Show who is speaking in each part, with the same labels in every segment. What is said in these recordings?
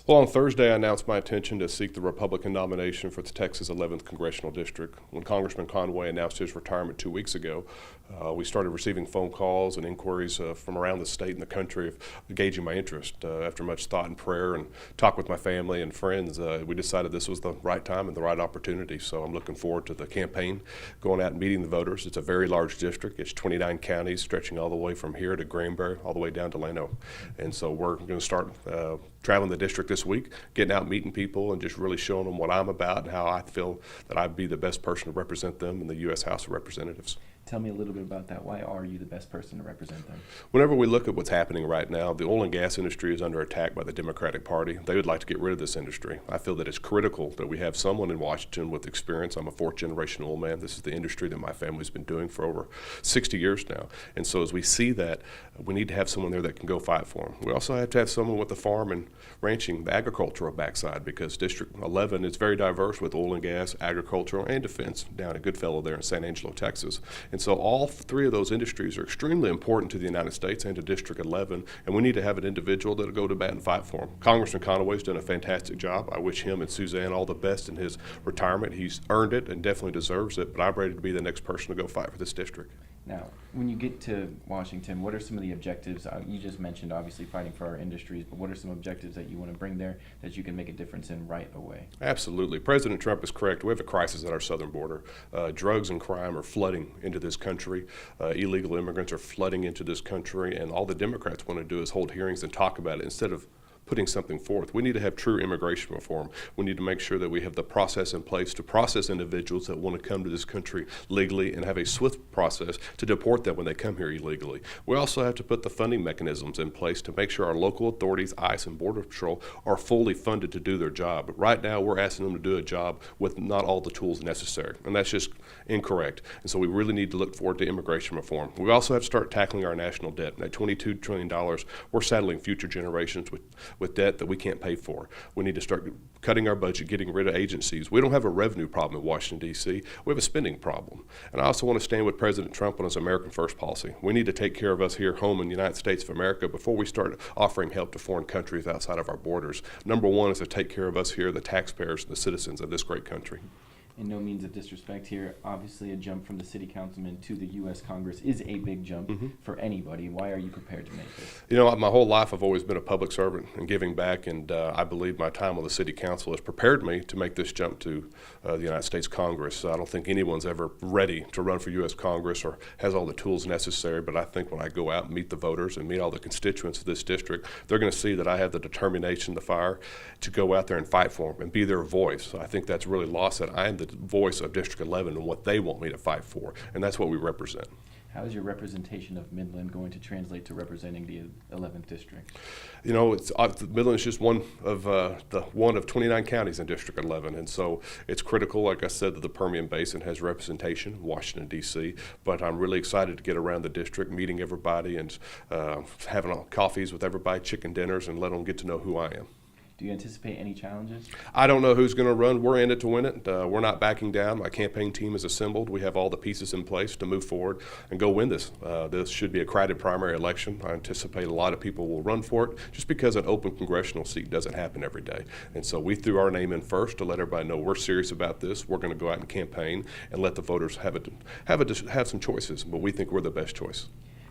Speaker 1: Well, on Thursday, I announced my intention to seek the Republican nomination for the Texas 11th Congressional District. When Congressman Conway announced his retirement 2 weeks ago, we started receiving phone calls and inquiries from around the state and the country of gauging my interest. After much thought and prayer and talk with my family and friends, we decided this was the right time and the right opportunity. So I'm looking forward to the campaign, going out and meeting the voters. It's a very large district. It's 29 counties, stretching all the way from here to Granbury, all the way down to Llano. And so we're going to start traveling the district this week, getting out, meeting people, and just really showing them what I'm about and how I feel that I'd be the best person to represent them in the U.S. House of Representatives.
Speaker 2: Tell me a little bit about that. Why are you the best person to represent them?
Speaker 1: Whenever we look at what's happening right now, the oil and gas industry is under attack by the Democratic Party. They would like to get rid of this industry. I feel that it's critical that we have someone in Washington with experience. I'm a fourth-generation oil man. This is the industry that my family's been doing for over 60 years now. And so as we see that, we need to have someone there that can go fight for them. We also have to have someone with the farm and ranching, the agricultural backside, because District 11 is very diverse with oil and gas, agricultural, and defense down at Goodfellow there in San Angelo, Texas. And so all three of those industries are extremely important to the United States and to District 11, and we need to have an individual that'll go to bat and fight for them. Congressman Conway's done a fantastic job. I wish him and Suzanne all the best in his retirement. He's earned it and definitely deserves it, but I'm ready to be the next person to go fight for this district.
Speaker 2: Now, when you get to Washington, what are some of the objectives? You just mentioned, obviously, fighting for our industries, but what are some objectives that you want to bring there that you can make a difference in right away?
Speaker 1: Absolutely. President Trump is correct. We have a crisis at our southern border. Drugs and crime are flooding into this country. Illegal immigrants are flooding into this country, and all the Democrats want to do is hold hearings and talk about it instead of putting something forth. We need to have true immigration reform. We need to make sure that we have the process in place to process individuals that want to come to this country legally and have a swift process to deport them when they come here illegally. We also have to put the funding mechanisms in place to make sure our local authorities, ICE and Border Patrol, are fully funded to do their job. But right now, we're asking them to do a job with not all the tools necessary, and that's just incorrect. And so we really need to look forward to immigration reform. We also have to start tackling our national debt. At $22 trillion, we're saddling future generations with debt that we can't pay for. We need to start cutting our budget, getting rid of agencies. We don't have a revenue problem in Washington, D.C. We have a spending problem. And I also want to stand with President Trump on his American First policy. We need to take care of us here home in the United States of America before we start offering help to foreign countries outside of our borders. Number one is to take care of us here, the taxpayers and the citizens of this great country.
Speaker 2: In no means of disrespect here, obviously a jump from the city councilman to the U.S. Congress is a big jump for anybody. Why are you prepared to make this?
Speaker 1: You know, my whole life I've always been a public servant and giving back, and I believe my time on the city council has prepared me to make this jump to the United States Congress. I don't think anyone's ever ready to run for U.S. Congress or has all the tools necessary, but I think when I go out and meet the voters and meet all the constituents of this district, they're going to see that I have the determination, the fire to go out there and fight for them and be their voice. I think that's really lost, that I am the voice of District 11 and what they want me to fight for, and that's what we represent.
Speaker 2: How is your representation of Midland going to translate to representing the 11th district?
Speaker 1: You know, Midland is just one of 29 counties in District 11, and so it's critical, like I said, that the Permian Basin has representation in Washington, D.C., but I'm really excited to get around the district, meeting everybody and having coffees with everybody, chicken dinners, and let them get to know who I am.
Speaker 2: Do you anticipate any challenges?
Speaker 1: I don't know who's going to run. We're in it to win it. We're not backing down. My campaign team is assembled. We have all the pieces in place to move forward and go win this. This should be a crowded primary election. I anticipate a lot of people will run for it just because an open congressional seat doesn't happen every day. And so we threw our name in first to let everybody know we're serious about this. We're going to go out and campaign and let the voters have some choices, but we think we're the best choice.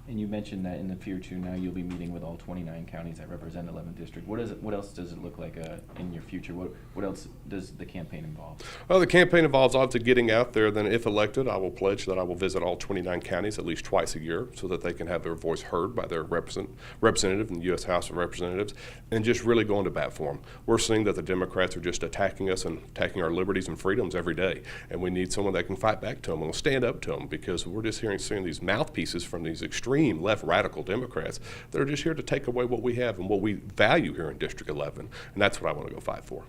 Speaker 2: And you mentioned that in the future now you'll be meeting with all 29 counties that represent 11th district. What else does it look like in your future? What else does the campaign involve?
Speaker 1: Well, the campaign involves obviously getting out there. Then if elected, I will pledge that I will visit all 29 counties at least twice a year so that they can have their voice heard by their representative in the U.S. House of Representatives, and just really going to bat for them. We're seeing that the Democrats are just attacking us and attacking our liberties and freedoms every day, and we need someone that can fight back to them and will stand up to them, because we're just seeing these mouthpieces from these extreme left radical Democrats that are just here to take away what we have and what we value here in District 11, and that's what I want to go fight for.